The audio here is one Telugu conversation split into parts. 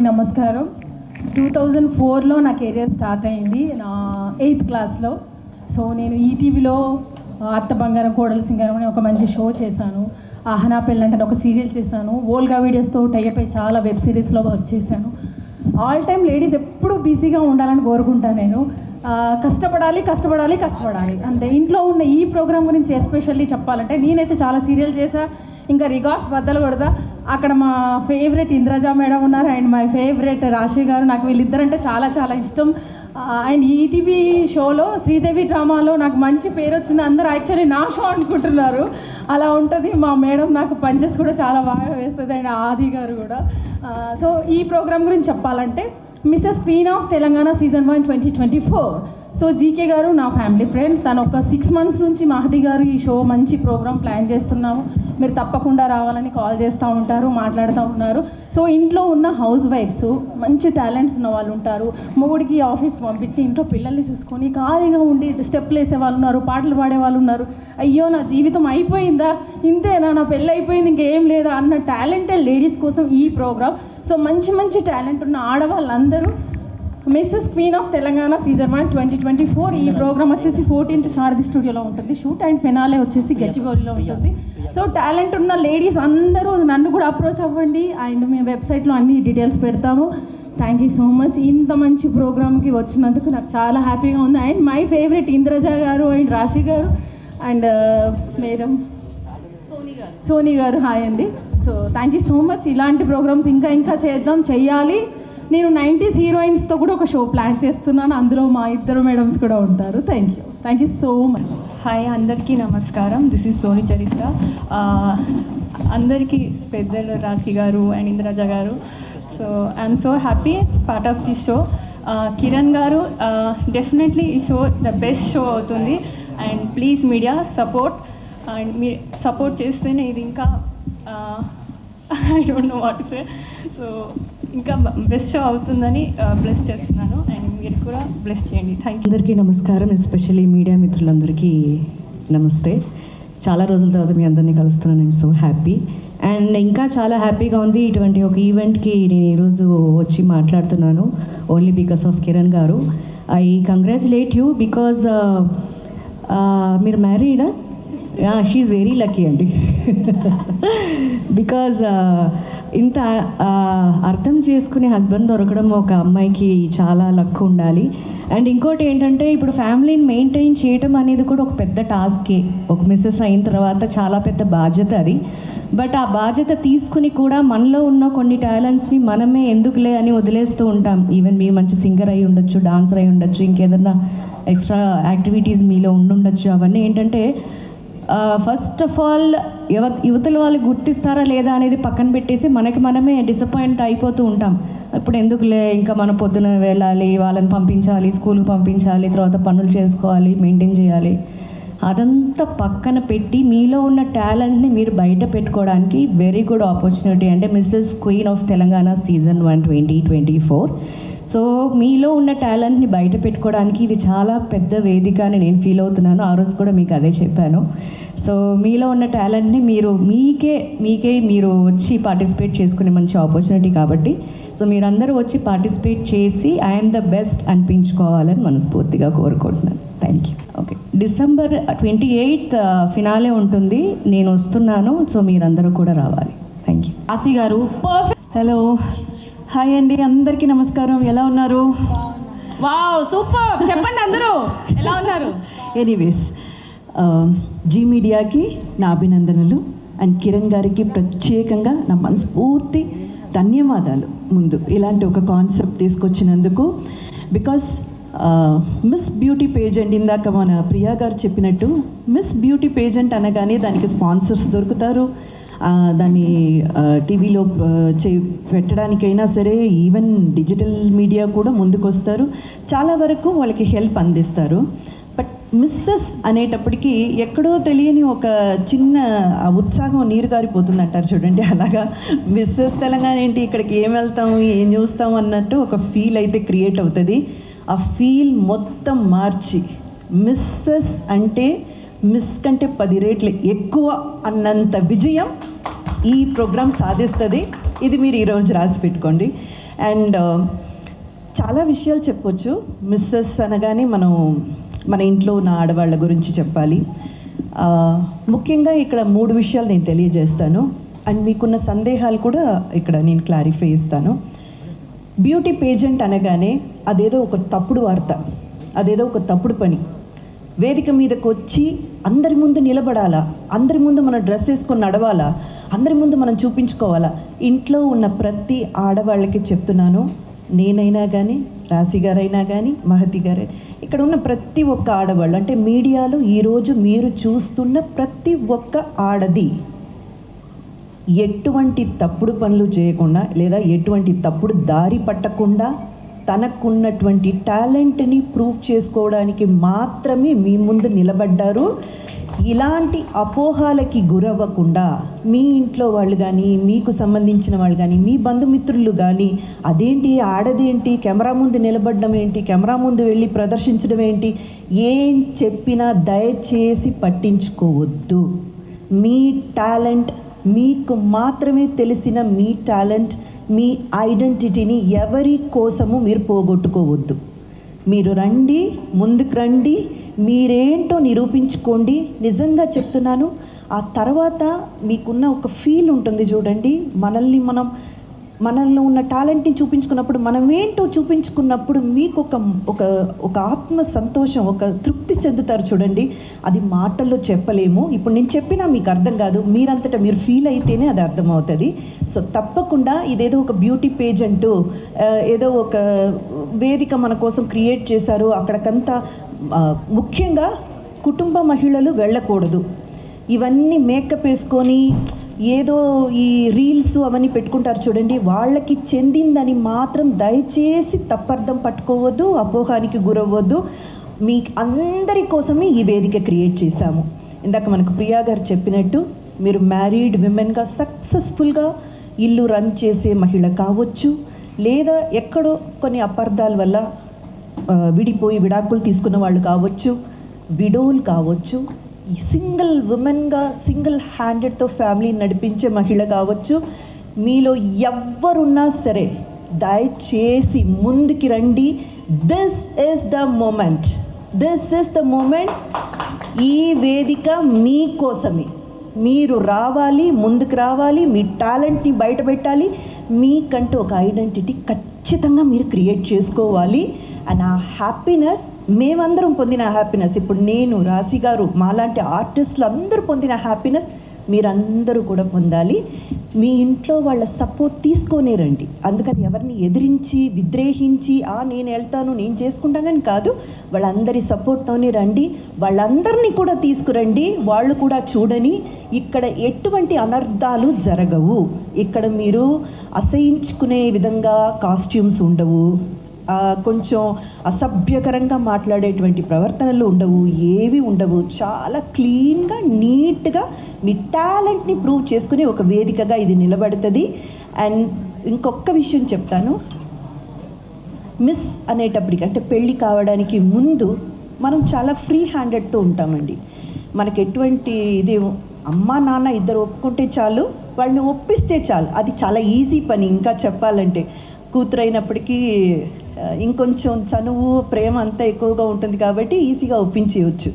అందరికీ నమస్కారం. 2004లో నా కెరియర్ స్టార్ట్ అయింది, నా 8th క్లాస్లో. సో నేను ఈటీవీలో అత్త బంగారం కోడలు సింగారం అని ఒక మంచి షో చేశాను. ఆహనా పెళ్ళంటే ఒక సీరియల్ చేశాను. వోల్గా వీడియోస్తో టైప్ అయి చాలా వెబ్ సిరీస్లో వర్క్ చేశాను. ఆల్ టైమ్ లేడీస్ ఎప్పుడూ బిజీగా ఉండాలని కోరుకుంటాను నేను. కష్టపడాలి కష్టపడాలి కష్టపడాలి అంతే. ఇంట్లో ఉన్న ఈ ప్రోగ్రామ్ గురించి ఎస్పెషల్లీ చెప్పాలంటే, నేనైతే చాలా సీరియల్ చేశా, ఇంకా రికార్డ్స్ బద్దలు కొడతా. అక్కడ మా ఫేవరెట్ ఇంద్రజా మేడం ఉన్నారు అండ్ మై ఫేవరెట్ రాశి గారు. నాకు వీళ్ళిద్దరంటే చాలా చాలా ఇష్టం. అండ్ ఈటీవీ షోలో శ్రీదేవి డ్రామాలో నాకు మంచి పేరు వచ్చింది. అందరూ యాక్చువల్లీ నా షో అనుకుంటున్నారు, అలా ఉంటుంది. మా మేడం నాకు పంచెస్ కూడా చాలా బాగా వేస్తుంది అండ్ ఆది గారు కూడా. సో ఈ ప్రోగ్రామ్ గురించి చెప్పాలంటే, Mrs queen of Telangana season 1 2024. So GK గారు నా ఫ్యామిలీ ఫ్రెండ్. తను ఒక 6 months నుంచి మహతి గారు ఈ షో మంచి ప్రోగ్రామ్ ప్లాన్ చేస్తున్నాము, మీరు తప్పకుండా రావాలని కాల్ చేస్తూ ఉంటారు, మాట్లాడుతూ ఉన్నారు. సో ఇంట్లో ఉన్న హౌస్ వైఫ్స్, మంచి టాలెంట్స్ ఉన్న వాళ్ళు ఉంటారు. మొగుడికి ఆఫీస్కి పంపించి ఇంట్లో పిల్లల్ని చూసుకొని ఖాళీగా ఉండి స్టెప్లు వేసే వాళ్ళు ఉన్నారు, పాటలు పాడే వాళ్ళు ఉన్నారు. అయ్యో నా జీవితం అయిపోయిందా, ఇంతేనా, నా పెళ్ళి అయిపోయింది, ఇంకేం లేదా అన్న టాలెంటెడ్ లేడీస్ కోసం ఈ ప్రోగ్రామ్. సో మంచి మంచి టాలెంట్ ఉన్న ఆడవాళ్ళందరూ Mrs queen of Telangana season 1 2024. ఈ ప్రోగ్రామ్ వచ్చేసి 14th శారది స్టూడియోలో ఉంటుంది షూట్, అండ్ ఫినాలే వచ్చేసి గచ్చిబౌలిలో ఉంటుంది. సో టాలెంట్ ఉన్న లేడీస్ అందరూ నన్ను కూడా అప్రోచ్ అవ్వండి, అండ్ మేము వెబ్సైట్లో అన్ని డీటెయిల్స్ పెడతాము. Thank you so much. ఇంత మంచి ప్రోగ్రామ్కి వచ్చినందుకు నాకు చాలా హ్యాపీగా ఉంది. అండ్ మై ఫేవరెట్ ఇంద్రజా గారు అండ్ రాశి గారు అండ్ మేడం సోనీ గారు, హాయ్ అండి. So thank you so much. ఇలాంటి ప్రోగ్రామ్స్ ఇంకా ఇంకా చేద్దాం, చెయ్యాలి. నేను 90s హీరోయిన్స్తో కూడా ఒక షో ప్లాన్ చేస్తున్నాను, అందులో మా ఇద్దరు మేడమ్స్ కూడా ఉంటారు. Thank you so much. Hi, అందరికీ నమస్కారం. This is Sony Charishta. అందరికీ పెద్దలు రాశి గారు అండ్ ఇంద్రజ గారు. So I'm so happy part of this show. Kiran గారు, డెఫినెట్లీ ఈ షో ద బెస్ట్ షో అవుతుంది. And please media support, and మీ సపోర్ట్ చేస్తేనే ఇది ఇంకా I don't know what say. So ఇంకా బెస్ట్ షో అవుతుందని బ్లెస్ చేస్తున్నాను, అండ్ మీరు కూడా బ్లెస్ చేయండి. Thank you. అందరికీ నమస్కారం, ఎస్పెషల్లీ మీడియా మిత్రులందరికీ నమస్తే. చాలా రోజుల తర్వాత మీ అందరినీ కలుస్తున్నాను. ఐఎమ్ సో హ్యాపీ అండ్ ఇంకా చాలా హ్యాపీగా ఉంది. ఇటువంటి ఒక ఈవెంట్కి నేను ఈరోజు వచ్చి మాట్లాడుతున్నాను ఓన్లీ బికాస్ ఆఫ్ కిరణ్ గారు. ఐ కంగ్రాచులేట్ యూ బికాజ్ మీరు మ్యారీడా? షీఈ్ వెరీ లక్కీ అండి. బికాజ్ ఇంత అర్థం చేసుకునే హస్బెండ్ దొరకడం ఒక అమ్మాయికి చాలా లక్ ఉండాలి. అండ్ ఇంకోటి ఏంటంటే, ఇప్పుడు ఫ్యామిలీని మెయింటైన్ చేయడం అనేది కూడా ఒక పెద్ద టాస్కే. ఒక మిస్సెస్ అయిన తర్వాత చాలా పెద్ద బాధ్యత అది. బట్ ఆ బాధ్యత తీసుకుని కూడా మనలో ఉన్న కొన్ని టాలెంట్స్ని మనమే ఎందుకులే అని వదిలేస్తూ ఉంటాం. ఈవెన్ మీరు మంచి సింగర్ అయి ఉండొచ్చు, డాన్సర్ అయి ఉండొచ్చు, ఇంకేదన్నా ఎక్స్ట్రా యాక్టివిటీస్ మీలో ఉండుండొచ్చు. అవన్నీ ఏంటంటే, ఫస్ట్ ఆఫ్ ఆల్ యువతల వాళ్ళు గుర్తిస్తారా లేదా అనేది పక్కన పెట్టేసి మనమే డిసప్పాయింట్ అయిపోతూ ఉంటాం. ఇప్పుడు ఎందుకులే, ఇంకా మనం పొద్దున వెళ్ళాలి, వాళ్ళని పంపించాలి, స్కూల్కి పంపించాలి, తర్వాత పనులు చేసుకోవాలి, మెయింటైన్ చేయాలి. అదంతా పక్కన పెట్టి మీలో ఉన్న టాలెంట్ని మీరు బయట పెట్టుకోవడానికి వెరీ గుడ్ ఆపర్చునిటీ అంటే Mrs queen of Telangana season 1 2024. So మీలో ఉన్న టాలెంట్ని బయట పెట్టుకోవడానికి ఇది చాలా పెద్ద వేదిక అని నేను ఫీల్ అవుతున్నాను. ఆ రోజు కూడా మీకు అదే చెప్పాను. సో మీలో ఉన్న టాలెంట్ని మీకే మీరు వచ్చి పార్టిసిపేట్ చేసుకునే మంచి ఆపర్చునిటీ కాబట్టి, సో మీరందరూ వచ్చి పార్టిసిపేట్ చేసి ఐఎమ్ ద బెస్ట్ అనిపించుకోవాలని మనస్ఫూర్తిగా కోరుకుంటున్నాను. Thank you. Okay, December 28th finale ఉంటుంది, నేను వస్తున్నాను. సో మీరందరూ కూడా రావాలి. Thank you. రాశి గారు పర్ఫెక్ట్. హలో, హాయ్ అండి, అందరికీ నమస్కారం. ఎలా ఉన్నారు? Wow, super. చెప్పండి అందరూ ఎలా ఉన్నారు? ఎనీవేస్, జీ మీడియాకి నా అభినందనలు అండ్ కిరణ్ గారికి ప్రత్యేకంగా నా మనస్ఫూర్తి ధన్యవాదాలు. ముందు ఇలాంటి ఒక కాన్సెప్ట్ తీసుకొచ్చినందుకు. బికాస్ మిస్ బ్యూటీ పేజెంట్, ఇందాక మన ప్రియా గారు చెప్పినట్టు, మిస్ బ్యూటీ పేజెంట్ అనగానే దానికి స్పాన్సర్స్ దొరుకుతారు, దాన్ని టీవీలో పెట్టడానికైనా సరే, ఈవెన్ డిజిటల్ మీడియా కూడా ముందుకు వస్తారు, చాలా వరకు వాళ్ళకి హెల్ప్ అందిస్తారు. బట్ మిస్సెస్ అనేటప్పటికీ ఎక్కడో తెలియని ఒక చిన్న ఉత్సాహం నీరు గారిపోతుంది అంటారు చూడండి, అలాగా మిస్సెస్ తెలంగాణ ఏంటి, ఇక్కడికి ఏం వెళ్తాము, ఏం చూస్తాము అన్నట్టు ఒక ఫీల్ అయితే క్రియేట్ అవుతుంది. ఆ ఫీల్ మొత్తం మార్చి మిస్సెస్ అంటే మిస్ కంటే 10 రెట్లు ఎక్కువ అన్నంత విజయం ఈ ప్రోగ్రాం సాధిస్తుంది. ఇది మీరు ఈరోజు రాసి పెట్టుకోండి. అండ్ చాలా విషయాలు చెప్పొచ్చు. మిస్సెస్ అనగానే మన ఇంట్లో ఉన్న ఆడవాళ్ళ గురించి చెప్పాలి. ముఖ్యంగా ఇక్కడ 3 విషయాలు నేను తెలియజేస్తాను. అండ్ మీకున్న సందేహాలు కూడా ఇక్కడ నేను క్లారిఫై ఇస్తాను. బ్యూటీ పేజెంట్ అనగానే అదేదో ఒక తప్పుడు వార్త, అదేదో ఒక తప్పుడు పని. వేదిక మీదకి వచ్చి అందరి ముందు నిలబడాలా, అందరి ముందు మనం డ్రెస్ వేసుకొని నడవాలా, అందరి ముందు మనం చూపించుకోవాలా. ఇంట్లో ఉన్న ప్రతి ఆడవాళ్ళకి చెప్తున్నాను, నేనైనా కానీ, రాశి గారైనా కానీ, మహతి గారే, ఇక్కడ ఉన్న ప్రతి ఒక్క ఆడవాళ్ళు, అంటే మీడియాలో ఈరోజు మీరు చూస్తున్న ప్రతి ఒక్క ఆడది ఎటువంటి తప్పుడు పనులు చేయకుండా లేదా ఎటువంటి తప్పుడు దారి పట్టకుండా తనకున్నటువంటి టాలెంట్ని ప్రూవ్ చేసుకోవడానికి మాత్రమే మీ ముందు నిలబడ్డారు. ఇలాంటి అపోహాలకి గురవ్వకుండా మీ ఇంట్లో వాళ్ళు కానీ, మీకు సంబంధించిన వాళ్ళు కానీ, మీ బంధుమిత్రులు కానీ, అదేంటి ఆడదేంటి, కెమెరా ముందు నిలబడడం ఏంటి, కెమెరా ముందు వెళ్ళి ప్రదర్శించడం ఏంటి, ఏం చెప్పినా దయచేసి పట్టించుకోవద్దు. మీ టాలెంట్, మీకు మాత్రమే తెలిసిన మీ టాలెంట్, మీ ఐడెంటిటీని ఎవరి కోసము మీరు పోగొట్టుకోవద్దు. మీరు రండి, ముందుకు రండి, మీరేంటో నిరూపించుకోండి. నిజంగా చెప్తున్నాను. ఆ తర్వాత మీకున్న ఒక ఫీల్ ఉంటుంది చూడండి, మనల్లో ఉన్న టాలెంట్ని చూపించుకున్నప్పుడు, మనమేంటో చూపించుకున్నప్పుడు మీకు ఒక ఆత్మ సంతోషం, ఒక తృప్తి చెందుతారు చూడండి. అది మాటల్లో చెప్పలేము. ఇప్పుడు నేను చెప్పినా మీకు అర్థం కాదు, మీరంతటా మీరు ఫీల్ అయితేనే అది అర్థమవుతుంది. సో తప్పకుండా ఇదేదో ఒక బ్యూటీ పేజ్ అంటూ ఏదో ఒక వేదిక మన కోసం క్రియేట్ చేశారు, అక్కడికంతా ముఖ్యంగా కుటుంబ మహిళలు వెళ్ళకూడదు. ఇవన్నీ మేకప్ వేసుకొని ఏదో ఈ రీల్స్ అవన్నీ పెట్టుకుంటారు చూడండి, వాళ్ళకి చెందిందని మాత్రం దయచేసి తప్పర్థం పట్టుకోవద్దు, అపోహానికి గురవ్వద్దు. మీ అందరి కోసమే ఈ వేదిక క్రియేట్ చేశాము. ఇందాక మనకు ప్రియా గారు చెప్పినట్టు, మీరు మ్యారీడ్ విమెన్గా సక్సెస్ఫుల్గా ఇల్లు రన్ చేసే మహిళ కావచ్చు, లేదా ఎక్కడో కొన్ని అపార్థాల వల్ల విడిపోయి విడాకులు తీసుకున్న వాళ్ళు కావచ్చు, విడోలు కావచ్చు, ఈ సింగిల్ ఉమెన్గా సింగిల్ హ్యాండెడ్తో ఫ్యామిలీ నడిపించే మహిళ కావచ్చు, మీలో ఎవ్వరున్నా సరే దయచేసి ముందుకి రండి. This is the moment, this is the moment. ఈ వేదిక మీకోసమే. మీరు రావాలి, ముందుకు రావాలి, మీ టాలెంట్ని బయట పెట్టాలి, మీకంటూ ఒక ఐడెంటిటీ ఖచ్చితంగా మీరు క్రియేట్ చేసుకోవాలి. అండ్ ఆ హ్యాపీనెస్, మేమందరం పొందిన హ్యాపీనెస్, ఇప్పుడు నేను, రాశి గారు, మాలాంటి ఆర్టిస్టులు అందరూ పొందిన హ్యాపీనెస్ మీరందరూ కూడా పొందాలి. మీ ఇంట్లో వాళ్ళ సపోర్ట్ తీసుకొనే రండి. అందుకని ఎవరిని ఎదిరించి విద్రేహించి నేను వెళ్తాను, నేను చేసుకుంటానని కాదు, వాళ్ళందరి సపోర్ట్తోనే రండి. వాళ్ళందరినీ కూడా తీసుకురండి, వాళ్ళు కూడా చూడని. ఇక్కడ ఎటువంటి అనర్థాలు జరగవు. ఇక్కడ మీరు అసహించుకునే విధంగా కాస్ట్యూమ్స్ ఉండవు, కొంచెం అసభ్యకరంగా మాట్లాడేటువంటి ప్రవర్తనలు ఉండవు, ఏవి ఉండవు. చాలా క్లీన్గా, నీట్గా మీ టాలెంట్ని ప్రూవ్ చేసుకుని ఒక వేదికగా ఇది నిలబడుతుంది. అండ్ ఇంకొక విషయం చెప్తాను, మిస్ అనేటప్పటికి, అంటే పెళ్ళి కావడానికి ముందు మనం చాలా ఫ్రీ హ్యాండెడ్తో ఉంటామండి. మనకి ఎటువంటి ఇది, అమ్మ నాన్న ఇద్దరు ఒప్పుకుంటే చాలు, వాళ్ళని ఒప్పిస్తే చాలు. అది చాలా ఈజీ పని. ఇంకా చెప్పాలంటే కూతురైనప్పటికీ ఇంకొంచెం చనువు, ప్రేమ అంతా ఎక్కువగా ఉంటుంది కాబట్టి ఈజీగా ఒప్పించేయచ్చు.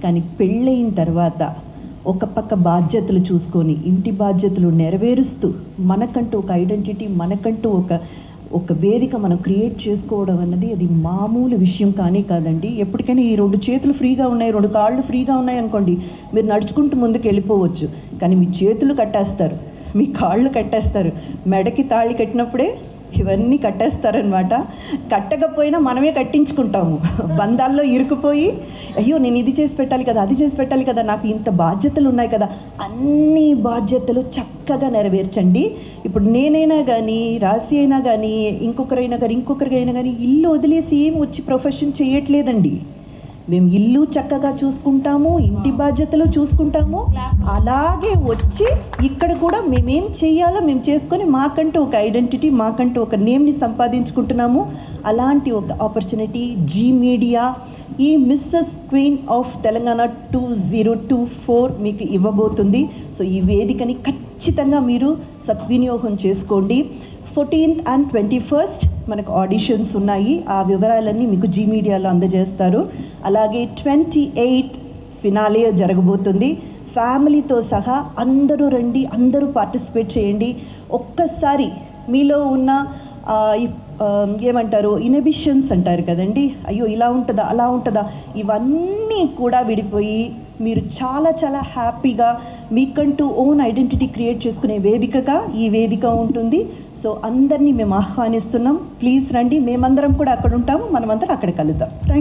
కానీ పెళ్ళయిన తర్వాత ఒక పక్క బాధ్యతలు చూసుకొని, ఇంటి బాధ్యతలు నెరవేరుస్తూ, మనకంటూ ఒక ఐడెంటిటీ, మనకంటూ ఒక వేదిక మనం క్రియేట్ చేసుకోవడం అన్నది అది మామూలు విషయం కానీ కాదండి. ఎప్పటికైనా ఈ 2 చేతులు ఫ్రీగా ఉన్నాయి, 2 కాళ్ళు ఫ్రీగా ఉన్నాయి అనుకోండి, మీరు నడుచుకుంటూ ముందుకు వెళ్ళిపోవచ్చు. కానీ మీ చేతులు కట్టేస్తారు, మీ కాళ్ళు కట్టేస్తారు. మెడకి తాళి కట్టినప్పుడే ఇవన్నీ కట్టేస్తారనమాట. కట్టకపోయినా మనమే కట్టించుకుంటాము. బంధాల్లో ఇరుకుపోయి, అయ్యో నేను ఇది చేసి పెట్టాలి కదా, అది చేసి పెట్టాలి కదా, నాకు ఇంత బాధ్యతలు ఉన్నాయి కదా, అన్ని బాధ్యతలు చక్కగా నెరవేర్చండి. ఇప్పుడు నేనైనా కానీ, రాశి అయినా కానీ, ఇంకొకరికైనా కానీ ఇల్లు వదిలేసి ఏం వచ్చి ప్రొఫెషన్ చేయట్లేదండి. మేము ఇల్లు చక్కగా చూసుకుంటాము, ఇంటి బాధ్యతలు చూసుకుంటాము, అలాగే వచ్చి ఇక్కడ కూడా మేమేం చేయాలో మేము చేసుకొని మాకంటూ ఒక ఐడెంటిటీ, మాకంటూ ఒక నేమ్ని సంపాదించుకుంటున్నాము. అలాంటి ఒక ఆపర్చునిటీ జీ మీడియా ఈ మిస్సెస్ క్వీన్ ఆఫ్ తెలంగాణ 2024 మీకు ఇవ్వబోతుంది. సో ఈ వేదికని ఖచ్చితంగా మీరు సద్వినియోగం చేసుకోండి. 14th and 21st మనకు ఆడిషన్స్ ఉన్నాయి. ఆ వివరాలన్నీ మీకు జీ మీడియాలో అందజేస్తారు. అలాగే 28th ఫినాలే జరగబోతుంది. ఫ్యామిలీతో సహా అందరూ రండి, అందరూ పార్టిసిపేట్ చేయండి. ఒక్కసారి మీలో ఉన్న ఏమంటారు ఇన్హిబిషన్స్ అంటారు కదండి, అయ్యో ఇలా ఉంటుందా అలా ఉంటుందా, ఇవన్నీ కూడా విడిపోయి మీరు చాలా చాలా హ్యాపీగా మీకంటూ ఓన్ ఐడెంటిటీ క్రియేట్ చేసుకునే వేదికగా ఈ వేదిక ఉంటుంది. సో అందరినీ మేము ఆహ్వానిస్తున్నాం. ప్లీజ్ రండి, మేమందరం కూడా అక్కడ ఉంటాము, మనమందరం అక్కడ కలుద్దాం. థ్యాంక్